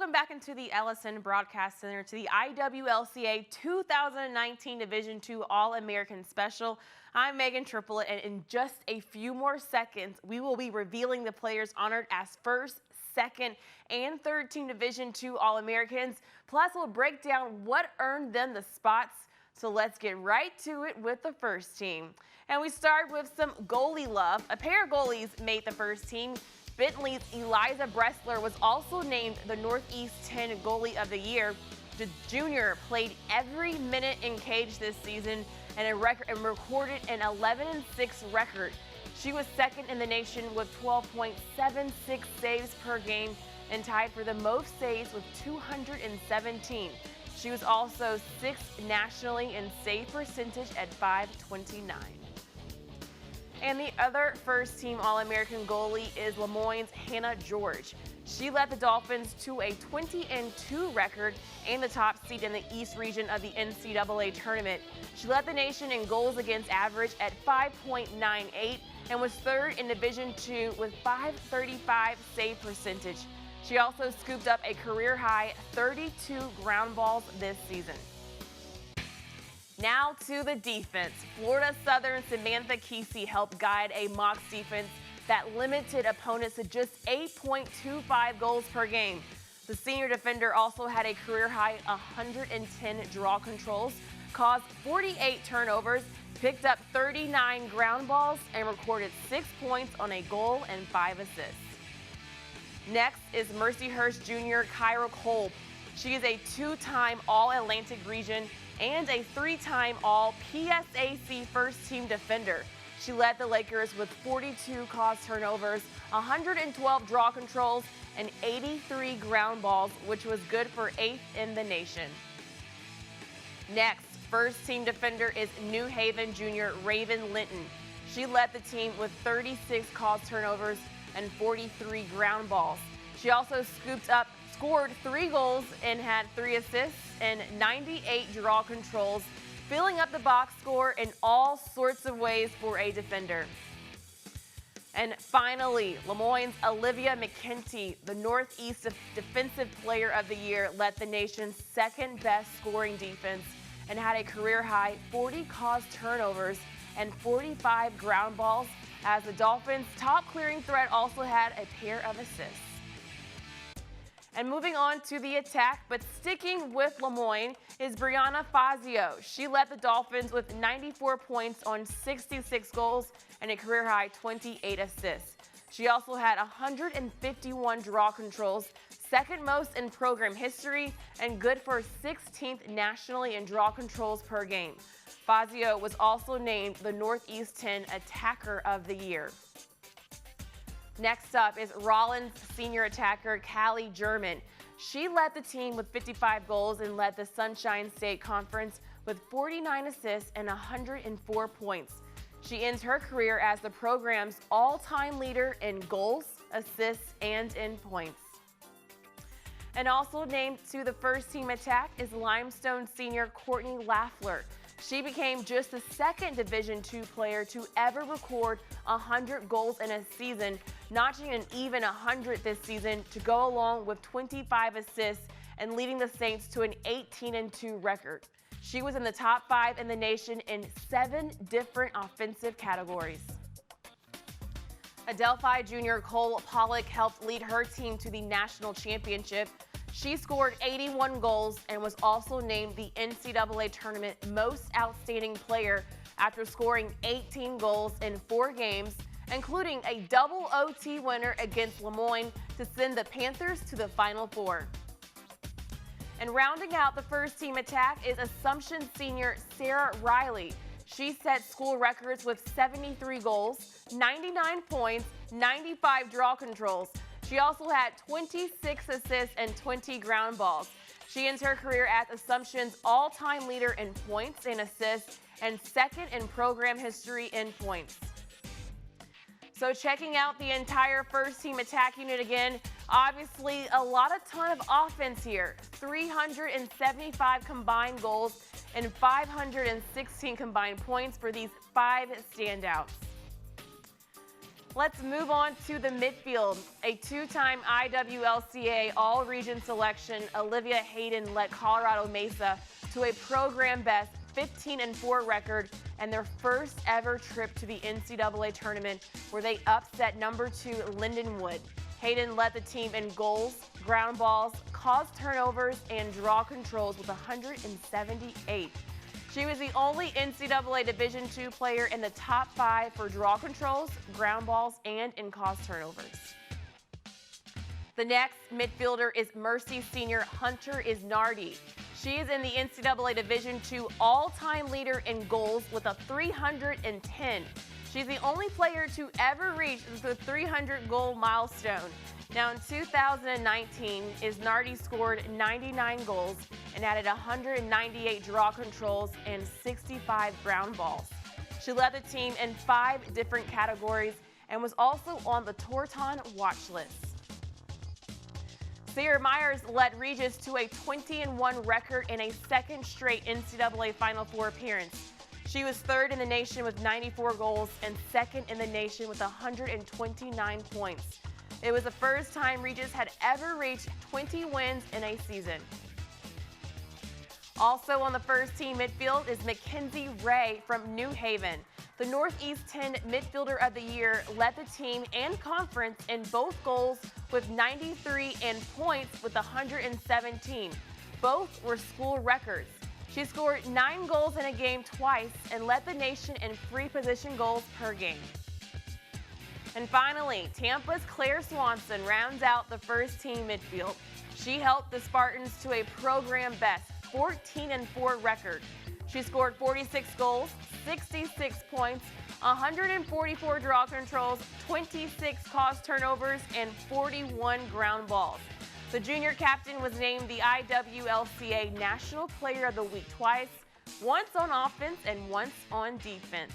Welcome back into the Ellison Broadcast Center to the IWLCA 2019 Division II All-American Special. I'm Megan Triplett, and in just a few more seconds, we will be revealing the players honored as first, second, and third team Division II All-Americans. Plus, we'll break down what earned them the spots. So let's get right to it with the first team. And we start with some goalie love. A pair of goalies made the first team. Bentley's Eliza Bressler was also named the Northeast 10 Goalie of the Year. The junior played every minute in cage this season and recorded an 11-6 record. She was second in the nation with 12.76 saves per game and tied for the most saves with 217. She was also sixth nationally in save percentage at .529. And the other first-team All-American goalie is Lemoyne's Hannah George. She led the Dolphins to a 20-2 record and the top seed in the East region of the NCAA tournament. She led the nation in goals against average at 5.98 and was third in Division II with .535 save percentage. She also scooped up a career-high 32 ground balls this season. Now to the defense. Florida Southern Samantha Kesey helped guide a Mocs defense that limited opponents to just 8.25 goals per game. The senior defender also had a career-high 110 draw controls, caused 48 turnovers, picked up 39 ground balls, and recorded 6 points on a goal and 5 assists. Next is Mercyhurst Jr. Kyra Kolb. She is a two-time All-Atlantic Region and a three-time All-PSAC first-team defender. She led the Lakers with 42 caused turnovers, 112 draw controls, and 83 ground balls, which was good for 8th in the nation. Next, first-team defender is New Haven junior Raven Linton. She led the team with 36 caused turnovers and 43 ground balls. She also scored 3 goals and had 3 assists and 98 draw controls, filling up the box score in all sorts of ways for a defender. And finally, Lemoyne's Olivia McKenty, the Northeast Defensive Player of the Year, led the nation's second best scoring defense and had a career-high 40 caused turnovers and 45 ground balls, as the Dolphins' top clearing threat also had a pair of assists. And moving on to the attack, but sticking with Lemoyne, is Brianna Fazio. She led the Dolphins with 94 points on 66 goals and a career-high 28 assists. She also had 151 draw controls, second most in program history, and good for 16th nationally in draw controls per game. Fazio was also named the Northeast 10 Attacker of the Year. Next up is Rollins senior attacker Callie German. She led the team with 55 goals and led the Sunshine State Conference with 49 assists and 104 points. She ends her career as the program's all-time leader in goals, assists, and in points. And also named to the first team attack is Limestone senior Courtney Laffler. She became just the second Division II player to ever record 100 goals in a season, notching an even 100 this season to go along with 25 assists and leading the Saints to an 18-2 record. She was in the top 5 in the nation in 7 different offensive categories. Adelphi junior Cole Pollock helped lead her team to the national championship. She scored 81 goals and was also named the NCAA Tournament Most Outstanding Player after scoring 18 goals in 4 games, including a double OT winner against Lemoyne to send the Panthers to the Final Four. And rounding out the first team attack is Assumption senior Sarah Riley. She set school records with 73 goals, 99 points, 95 draw controls. She also had 26 assists and 20 ground balls. She ends her career as Assumption's all-time leader in points and assists and second in program history in points. So checking out the entire first-team attack unit again, obviously a ton of offense here. 375 combined goals and 516 combined points for these 5 standouts. Let's move on to the midfield. A two-time IWLCA All-Region selection, Olivia Hayden led Colorado Mesa to a program best 15-4 record and their first ever trip to the NCAA tournament, where they upset number 2 Lindenwood. Hayden led the team in goals, ground balls, caused turnovers, and draw controls with 178. She was the only NCAA Division II player in the top 5 for draw controls, ground balls, and in caused turnovers. The next midfielder is Mercy senior Hunter Isnardi. She is in the NCAA Division II all-time leader in goals with a 310. She's the only player to ever reach the 300-goal milestone. Now, in 2019, Isnardi scored 99 goals and added 198 draw controls and 65 ground balls. She led the team in 5 different categories and was also on the Torton watch list. Sierra Myers led Regis to a 20-1 record in a second straight NCAA Final Four appearance. She was third in the nation with 94 goals and second in the nation with 129 points. It was the first time Regis had ever reached 20 wins in a season. Also on the first team midfield is Mackenzie Ray from New Haven. The Northeast 10 Midfielder of the Year led the team and conference in both goals with 93 and points with 117. Both were school records. She scored 9 goals in a game twice and led the nation in free position goals per game. And finally, Tampa's Claire Swanson rounds out the first team midfield. She helped the Spartans to a program best 14-4 record. She scored 46 goals, 66 points, 144 draw controls, 26 caused turnovers, and 41 ground balls. The junior captain was named the IWLCA National Player of the Week twice, once on offense and once on defense.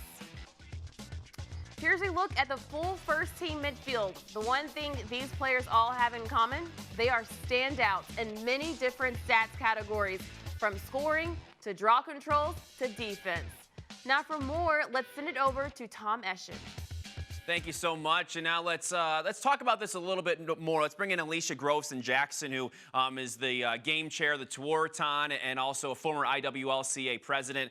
Here's a look at the full first team midfield. The one thing these players all have in common, they are standouts in many different stats categories, from scoring to draw controls to defense. Now for more, let's send it over to Tom Eschen. Thank you so much. And now let's talk about this a little bit more. Let's bring in Alicia Groveson-Jackson, who is the game chair of the Tewaaraton and also a former IWLCA president.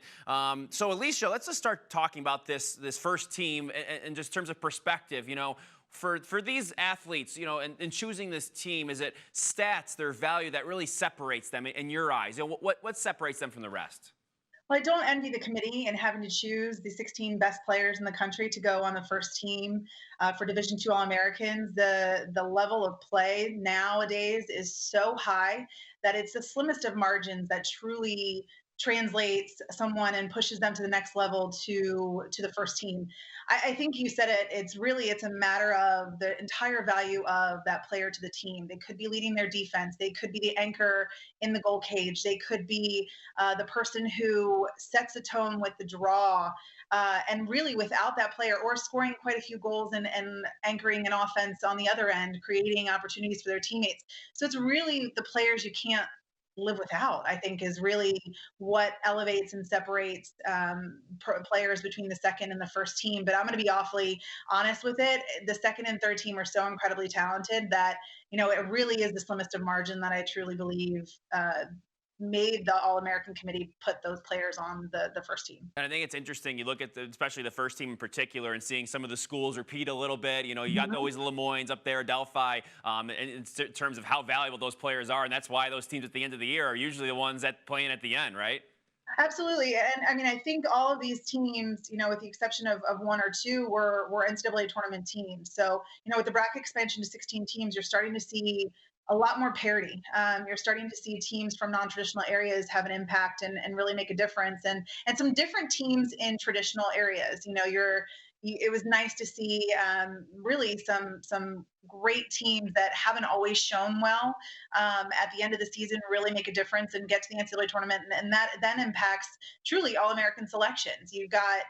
So Alicia, let's just start talking about this first team and just in terms of perspective. You know, for these athletes, you know, and choosing this team, is it stats, their value that really separates them in your eyes? You know, what separates them from the rest? Well, I don't envy the committee and having to choose the 16 best players in the country to go on the first team for Division II All-Americans. The level of play nowadays is so high that it's the slimmest of margins that truly translates someone and pushes them to the next level to the first team. I think you said it. It's a matter of the entire value of that player to the team. They could be leading their defense. They could be the anchor in the goal cage. They could be the person who sets the tone with the draw. And really, without that player, or scoring quite a few goals and anchoring an offense on the other end, creating opportunities for their teammates. So it's really the players you can't live without, I think, is really what elevates and separates players between the second and the first team. But I'm going to be awfully honest with it. The second and third team are so incredibly talented that, you know, it really is the slimmest of margin that I truly believe made the All-American committee put those players on the first team. And I think it's interesting. You look at especially the first team in particular, and seeing some of the schools repeat a little bit. You know, you got always the Lemoynes up there, Delphi, in terms of how valuable those players are, and that's why those teams at the end of the year are usually the ones that playing at the end, right? Absolutely. And I mean, I think all of these teams, you know, with the exception of 1 or 2, were NCAA tournament teams. So, you know, with the bracket expansion to 16 teams, you're starting to see a lot more parity. You're starting to see teams from non-traditional areas have an impact and really make a difference, and some different teams in traditional areas. You know, it was nice to see really some great teams that haven't always shown well at the end of the season really make a difference and get to the NCAA tournament, and that then impacts truly All-American selections. You've got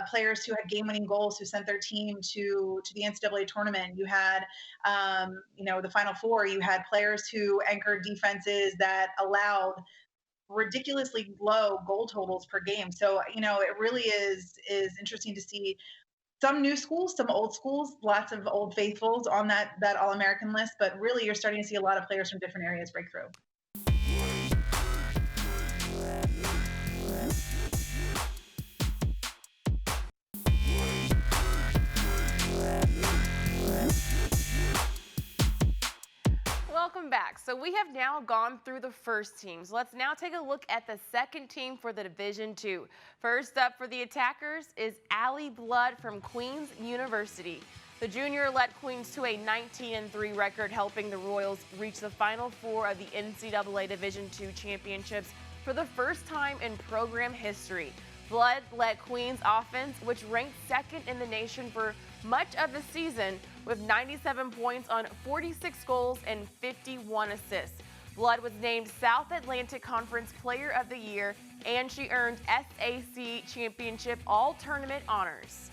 players who had game-winning goals who sent their team to the NCAA tournament. You had, you know, the Final Four. You had players who anchored defenses that allowed ridiculously low goal totals per game. So, you know, it really is interesting to see some new schools, some old schools, lots of old faithfuls on that All-American list, but really you're starting to see a lot of players from different areas break through. Welcome back. So we have now gone through the first team. So let's now take a look at the second team for the Division II. First up for the Attackers is Allie Blood from Queens University. The junior led Queens to a 19-3 record, helping the Royals reach the Final Four of the NCAA Division II championships for the first time in program history. Blood led Queens offense, which ranked second in the nation for much of the season, with 97 points on 46 goals and 51 assists. Blood was named South Atlantic Conference Player of the Year, and she earned SAC Championship All-Tournament honors.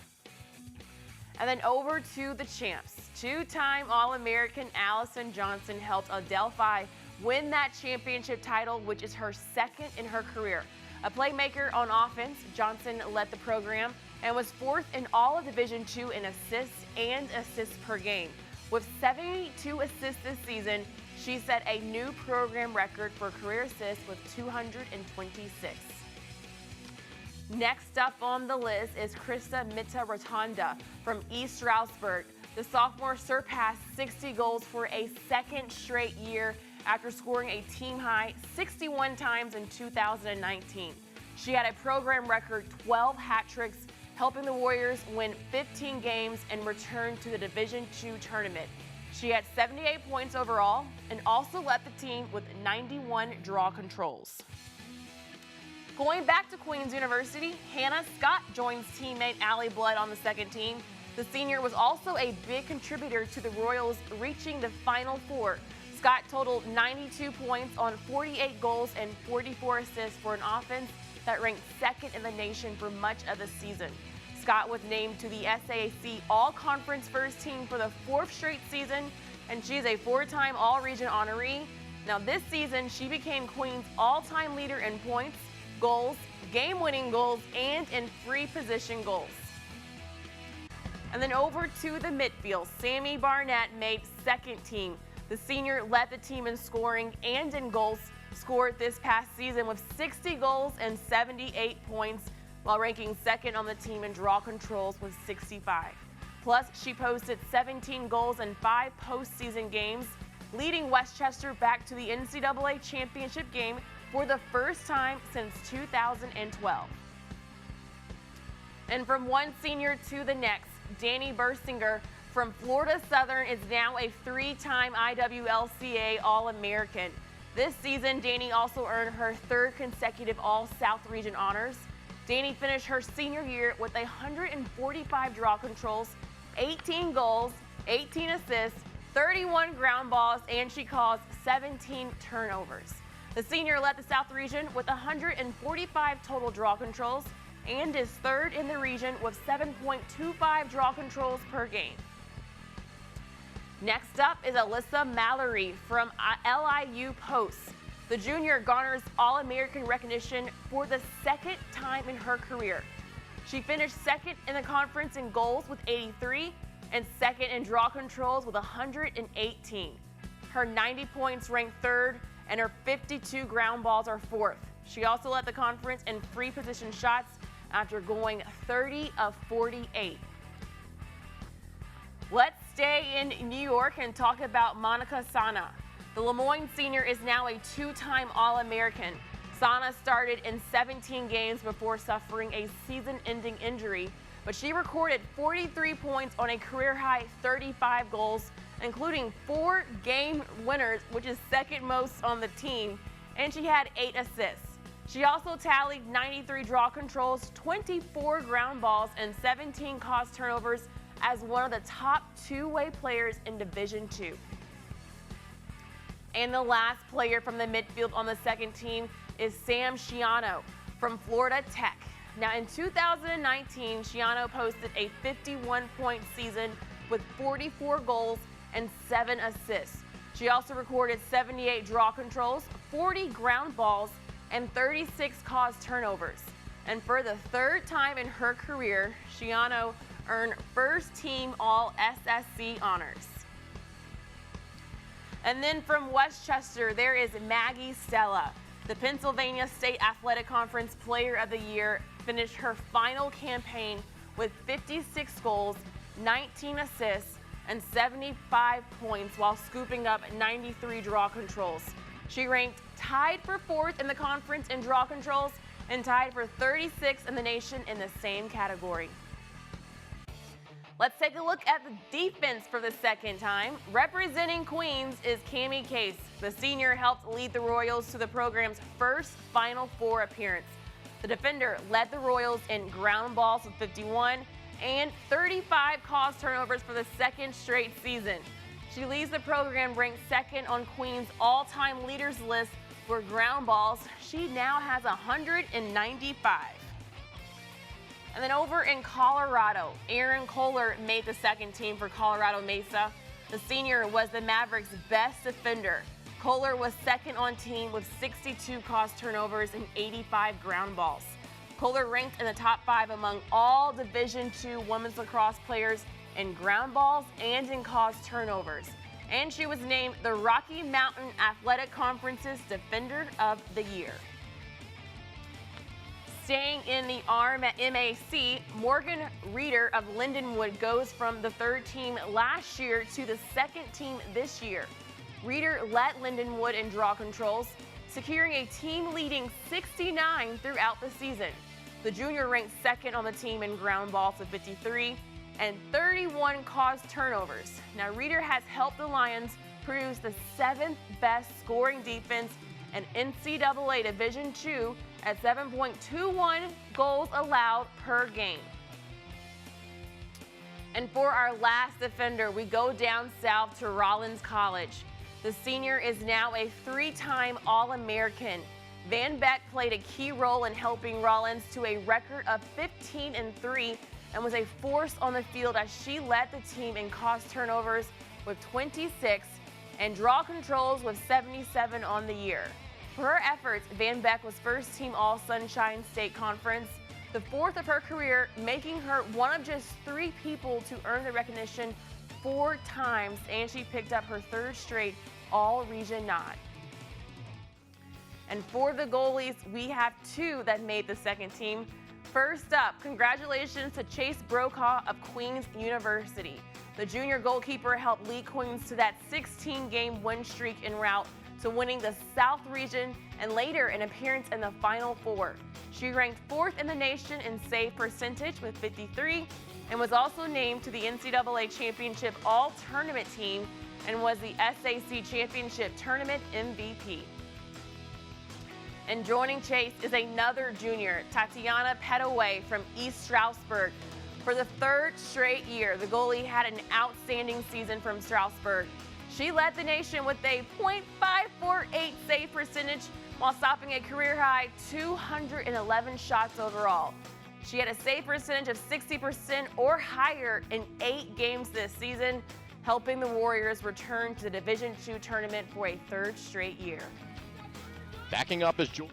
And then over to the champs. Two-time All-American Allison Johnson helped Adelphi win that championship title, which is her second in her career. A playmaker on offense, Johnson led the program and was fourth in all of Division II in assists per game. With 72 assists this season, she set a new program record for career assists with 226. Next up on the list is Krista Mita-Rotunda from East Stroudsburg. The sophomore surpassed 60 goals for a second straight year after scoring a team-high 61 times in 2019. She had a program record 12 hat tricks, helping the Warriors win 15 games and return to the Division II tournament. She had 78 points overall and also led the team with 91 draw controls. Going back to Queens University, Hannah Scott joins teammate Allie Blood on the second team. The senior was also a big contributor to the Royals reaching the Final Four. Scott totaled 92 points on 48 goals and 44 assists for an offense that ranked second in the nation for much of the season. Scott was named to the SAC All-Conference First Team for the fourth straight season, and she is a four-time All-Region honoree. Now this season, she became Queens' all-time leader in points, goals, game-winning goals, and in free position goals. And then over to the midfield, Sammy Barnett made second team. The senior led the team in scoring and in goals, scored this past season with 60 goals and 78 points, while ranking second on the team in draw controls with 65. Plus, she posted 17 goals in 5 postseason games, leading Westchester back to the NCAA championship game for the first time since 2012. And from one senior to the next, Danny Bursinger from Florida Southern is now a 3-time IWLCA All-American. This season, Danny also earned her third consecutive All-South Region honors. Danny finished her senior year with 145 draw controls, 18 goals, 18 assists, 31 ground balls, and she caused 17 turnovers. The senior led the South Region with 145 total draw controls and is third in the region with 7.25 draw controls per game. Next up is Alyssa Mallory from LIU Post. The junior garners All-American recognition for the second time in her career. She finished second in the conference in goals with 83 and second in draw controls with 118. Her 90 points ranked third and her 52 ground balls are fourth. She also led the conference in free position shots after going 30 of 48. Let's stay in New York and talk about Monica Sana. The Lemoyne senior is now a 2-time All-American. Sana started in 17 games before suffering a season-ending injury, but she recorded 43 points on a career-high 35 goals, including 4 game winners, which is second most on the team, and she had 8 assists. She also tallied 93 draw controls, 24 ground balls, and 17 caused turnovers as one of the top two-way players in Division II. And the last player from the midfield on the second team is Sam Schiano from Florida Tech. Now in 2019, Schiano posted a 51-point season with 44 goals and 7 assists. She also recorded 78 draw controls, 40 ground balls, and 36 caused turnovers. And for the third time in her career, Schiano earn first-team All-SSC honors. And then from Westchester, there is Maggie Stella. The Pennsylvania State Athletic Conference Player of the Year finished her final campaign with 56 goals, 19 assists, and 75 points while scooping up 93 draw controls. She ranked tied for 4th in the conference in draw controls and tied for 36th in the nation in the same category. Let's take a look at the defense for the second time. Representing Queens is Cammie Case. The senior helped lead the Royals to the program's first Final Four appearance. The defender led the Royals in ground balls with 51 and 35 caused turnovers for the second straight season. She leads the program ranked second on Queens' all-time leaders list for ground balls. She now has 195. And then over in Colorado, Aaron Kohler made the second team for Colorado Mesa. The senior was the Mavericks' best defender. Kohler was second on team with 62 caused turnovers and 85 ground balls. Kohler ranked in the top 5 among all Division II women's lacrosse players in ground balls and in caused turnovers. And she was named the Rocky Mountain Athletic Conference's Defender of the Year. Staying in the MAC, Morgan Reeder of Lindenwood goes from the 3rd team last year to the 2nd team this year. Reeder led Lindenwood in draw controls, securing a team-leading 69 throughout the season. The junior ranked second on the team in ground balls with 53 and 31 caused turnovers. Now, Reeder has helped the Lions produce the 7th best scoring defense in NCAA Division II at 7.21 goals allowed per game. And for our last defender, we go down south to Rollins College. The senior is now a 3-time All-American. Van Beck played a key role in helping Rollins to a record of 15-3 and was a force on the field as she led the team in caused turnovers with 26 and draw controls with 77 on the year. For her efforts, Van Beck was first team All-Sunshine State Conference, the 4th of her career, making her one of just 3 people to earn the recognition 4 times, and she picked up her 3rd straight All-Region nod. And for the goalies, we have 2 that made the 2nd team. First up, congratulations to Chase Brokaw of Queens University. The junior goalkeeper helped lead Queens to that 16-game win streak en route to winning the South Region and later an appearance in the Final Four. She ranked 4th in the nation in save percentage with 53 and was also named to the NCAA Championship All-Tournament team and was the SAC Championship Tournament MVP. And joining Chase is another junior, Tatiana Petaway from East Stroudsburg. For the 3rd straight year, the goalie had an outstanding season from Stroudsburg. She led the nation with a .548 save percentage while stopping a career-high 211 shots overall. She had a save percentage of 60% or higher in 8 games this season, helping the Warriors return to the Division II tournament for a 3rd straight year. Backing up is Julie.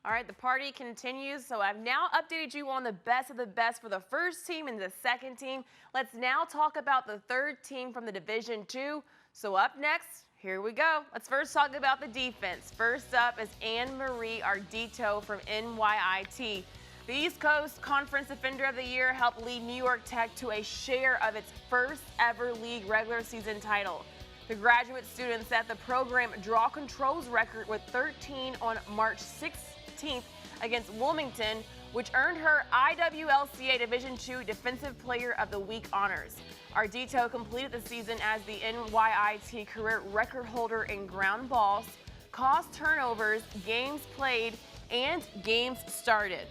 All right, the party continues, so I've now updated you on the best of the best for the 1st team and the 2nd team. Let's now talk about the 3rd team from the Division II. So up next, here we go. Let's first talk about the defense. First up is Anne-Marie Ardito from NYIT. The East Coast Conference Defender of the Year helped lead New York Tech to a share of its first ever league regular season title. The graduate student set the program draw controls record with 13 on March 16th against Wilmington, which earned her IWLCA Division II Defensive Player of the Week honors. Ardito completed the season as the NYIT career record holder in ground balls, caused turnovers, games played, and games started.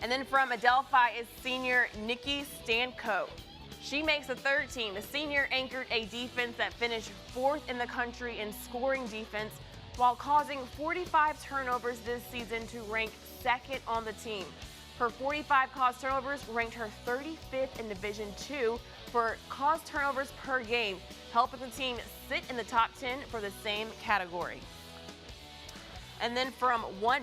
And then from Adelphi is senior Nikki Stanko. She makes the 3rd team. The senior anchored a defense that finished 4th in the country in scoring defense while causing 45 turnovers this season to rank 2nd on the team. Her 45 caused turnovers ranked her 35th in Division II, for caused turnovers per game, helping the team sit in the top 10 for the same category. And then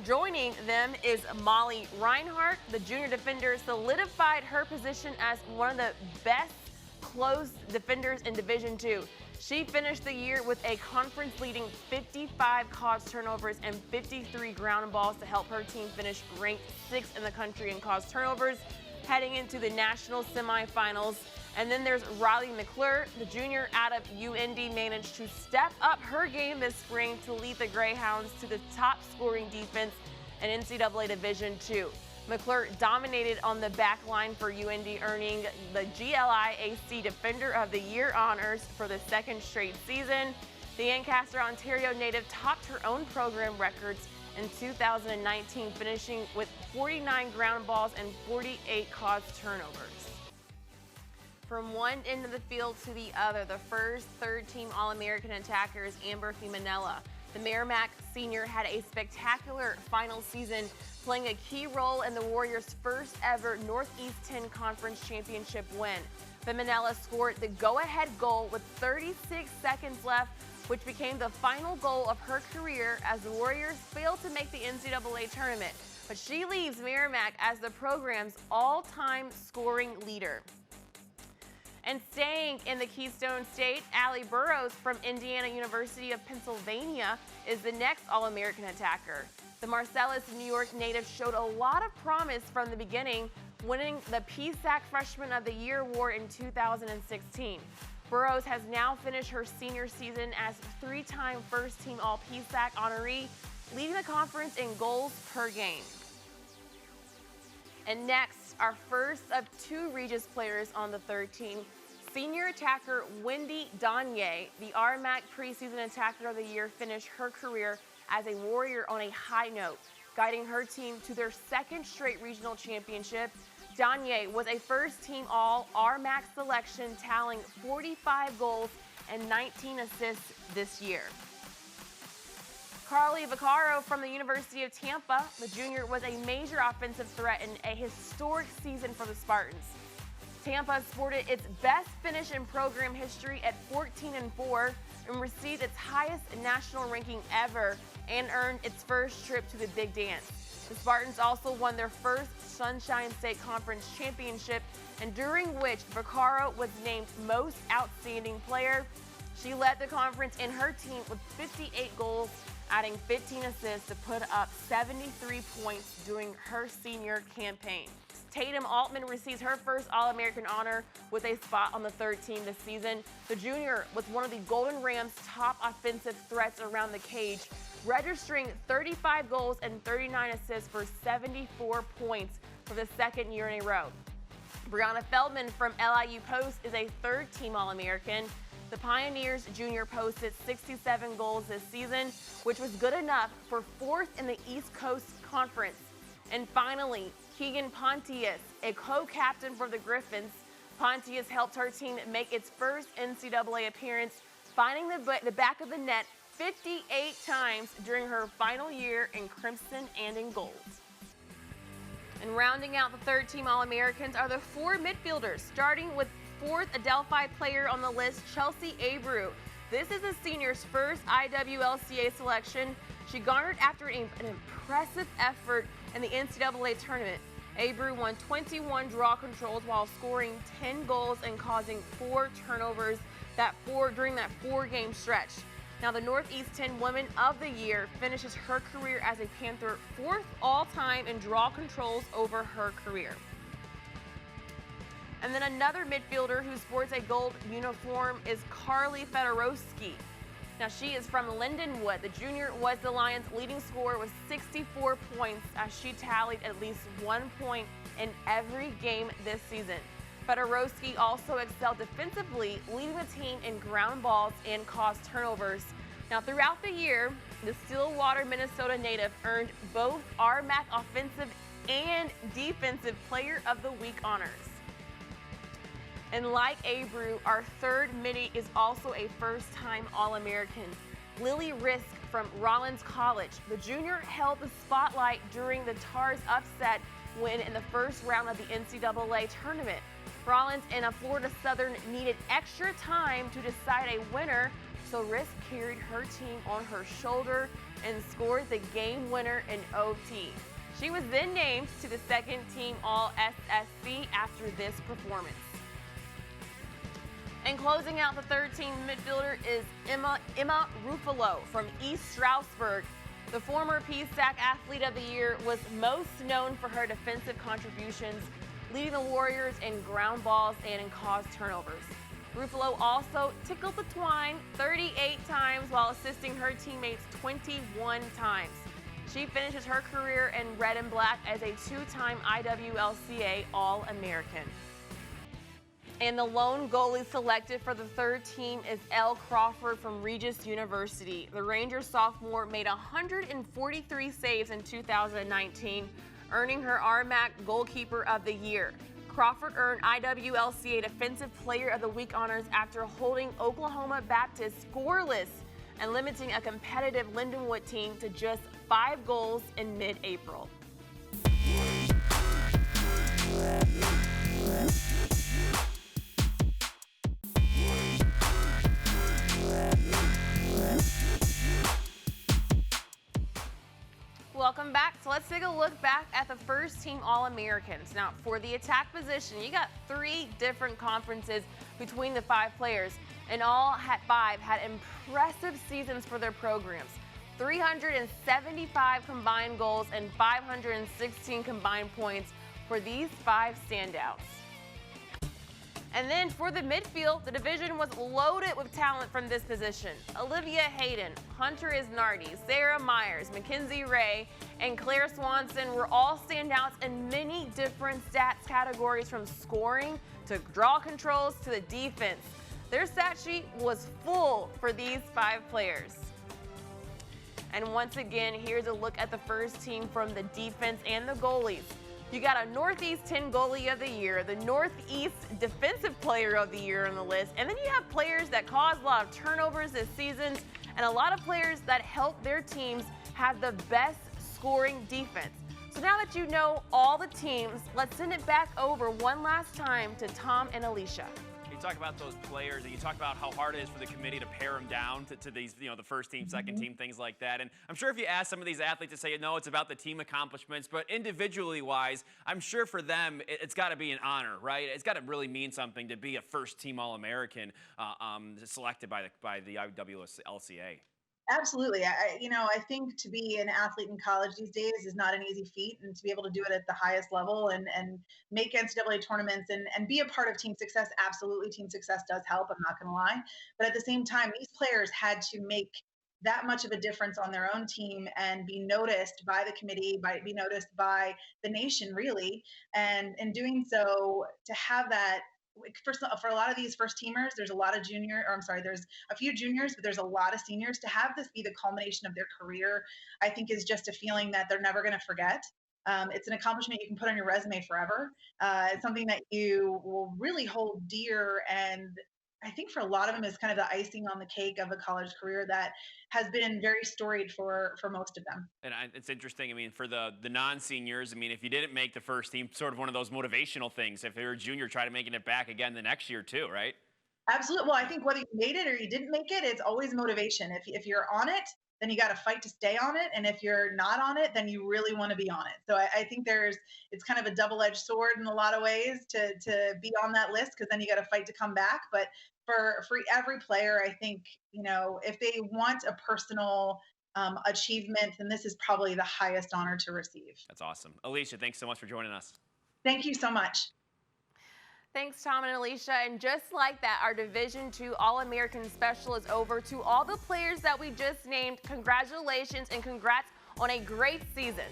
joining them is Molly Reinhardt. The junior defender solidified her position as one of the best close defenders in Division II. She finished the year with a conference-leading 55 caused turnovers and 53 ground balls to help her team finish ranked 6th in the country in caused turnovers, heading into the national semifinals. And then there's Riley McClure, the junior out of UND, managed to step up her game this spring to lead the Greyhounds to the top scoring defense in NCAA Division II. McClure dominated on the back line for UND, earning the GLIAC Defender of the Year honors for the second straight season. The Ancaster, Ontario native topped her own program records in 2019, finishing with 49 ground balls and 48 caused turnovers. From one end of the field to the other, the first third-team All-American attacker is Amber Fimanella. The Merrimack senior had a spectacular final season, playing a key role in the Warriors' first ever Northeast 10 Conference Championship win. Fimanella scored the go-ahead goal with 36 seconds left, which became the final goal of her career as the Warriors failed to make the NCAA tournament. But she leaves Merrimack as the program's all-time scoring leader. And staying in the Keystone State, Allie Burrows from Indiana University of Pennsylvania is the next All-American attacker. The Marcellus, New York native showed a lot of promise from the beginning, winning the PSAC Freshman of the Year award in 2016. Burrows has now finished her senior season as three-time first-team All-PSAC honoree, leading the conference in goals per game. And next, our first of two Regis players on the third team, senior attacker Wendy Danye, the RMAC preseason attacker of the year, finished her career as a Warrior on a high note, guiding her team to their second straight regional championship. Danye was a first-team All-RMAC selection, tallying 45 goals and 19 assists this year. Carly Vaccaro from the University of Tampa, the junior, was a major offensive threat in a historic season for the Spartans. Tampa sported its best finish in program history at 14-4 and received its highest national ranking ever and earned its first trip to the Big Dance. The Spartans also won their first Sunshine State Conference championship, and during which Vaccaro was named Most Outstanding Player. She led the conference in her team with 58 goals, adding 15 assists to put up 73 points during her senior campaign. Tatum Altman receives her first All-American honor with a spot on the third team this season. The junior was one of the Golden Rams' top offensive threats around the cage, registering 35 goals and 39 assists for 74 points for the second year in a row. Brianna Feldman from LIU Post is a third-team All-American. The Pioneers junior posted 67 goals this season, which was good enough for fourth in the East Coast Conference. And finally, Keegan Pontius, a co-captain for the Griffins. Pontius helped her team make its first NCAA appearance, finding the back of the net 58 times during her final year in crimson and in gold. And rounding out the third-team All-Americans are the four midfielders, starting with fourth Adelphi player on the list, Chelsea Abreu. This is the senior's first IWLCA selection. She garnered after an impressive effort in the NCAA tournament. Abreu won 21 draw controls while scoring 10 goals and causing 4 turnovers during that 4-game stretch. Now, the Northeast 10 Women of the Year finishes her career as a Panther 4th all-time in draw controls over her career. And then another midfielder who sports a gold uniform is Carly Fedorowski. Now, she is from Lindenwood. The junior was the Lions' leading scorer with 64 points as she tallied at least 1 point in every game this season. Fedorowski also excelled defensively, leading the team in ground balls and caused turnovers. Now, throughout the year, the Stillwater, Minnesota native earned both RMAC Offensive and Defensive Player of the Week honors. And like Abreu, our third midi is also a first-time All-American. Lily Risk from Rollins College. The junior held the spotlight during the Tars upset win in the first round of the NCAA tournament. Rollins and Florida Southern needed extra time to decide a winner, so Risk carried her team on her shoulder and scored the game winner in OT. She was then named to the second team All-SSC after this performance. And closing out the third team midfielder is Emma Ruffalo from East Stroudsburg. The former PSAC Athlete of the Year was most known for her defensive contributions, leading the Warriors in ground balls and in caused turnovers. Ruffalo also tickled the twine 38 times while assisting her teammates 21 times. She finishes her career in red and black as a two-time IWLCA All-American. And the lone goalie selected for the third team is Elle Crawford from Regis University. The Rangers sophomore made 143 saves in 2019, earning her RMAC Goalkeeper of the Year. Crawford earned IWLCA Defensive Player of the Week honors after holding Oklahoma Baptist scoreless and limiting a competitive Lindenwood team to just 5 goals in mid-April. Welcome back. So let's take a look back at the first team All-Americans. Now, for the attack position, you got 3 different conferences between the 5 players, and all 5 had impressive seasons for their programs. 375 combined goals and 516 combined points for these 5 standouts. And then for the midfield, the division was loaded with talent from this position. Olivia Hayden, Hunter Isnardi, Sarah Myers, Mackenzie Ray, and Claire Swanson were all standouts in many different stats categories, from scoring to draw controls to the defense. Their stat sheet was full for these 5 players. And once again, here's a look at the first team from the defense and the goalies. You got a Northeast 10 Goalie of the Year, the Northeast Defensive Player of the Year on the list, and then you have players that caused a lot of turnovers this season, and a lot of players that helped their teams have the best scoring defense. So now that you know all the teams, let's send it back over one last time to Tom and Alicia. You talk about those players, and you talk about how hard it is for the committee to pare them down to these, the first team, second team, things like that. And I'm sure if you ask some of these athletes to say, no, it's about the team accomplishments, but individually wise, I'm sure for them, it's got to be an honor, right? It's got to really mean something to be a first team All-American selected by the IWLCA. Absolutely. I think to be an athlete in college these days is not an easy feat, and to be able to do it at the highest level and make NCAA tournaments and be a part of team success, absolutely team success does help, I'm not going to lie. But at the same time, these players had to make that much of a difference on their own team and be noticed by the committee, be noticed by the nation, really. And in doing so, to have that, for a lot of these first teamers, there's there's a few juniors, but there's a lot of seniors. To have this be the culmination of their career, I think is just a feeling that they're never going to forget. It's an accomplishment you can put on your resume forever. It's something that you will really hold dear, and I think for a lot of them is kind of the icing on the cake of a college career that has been very storied for most of them. And it's interesting, for the non-seniors, if you didn't make the first team, sort of one of those motivational things. If you're a junior, try to making it back again the next year too, right? Absolutely. Well, I think whether you made it or you didn't make it, it's always motivation. If you're on it, then you got to fight to stay on it. And if you're not on it, then you really want to be on it. So I think it's kind of a double-edged sword in a lot of ways to be on that list, because then you got to fight to come back. But for every player, I think, if they want a personal achievement, then this is probably the highest honor to receive. That's awesome. Alicia, thanks so much for joining us. Thank you so much. Thanks, Tom and Alicia. And just like that, our Division II All-American Special is over. To all the players that we just named, congratulations and congrats on a great season.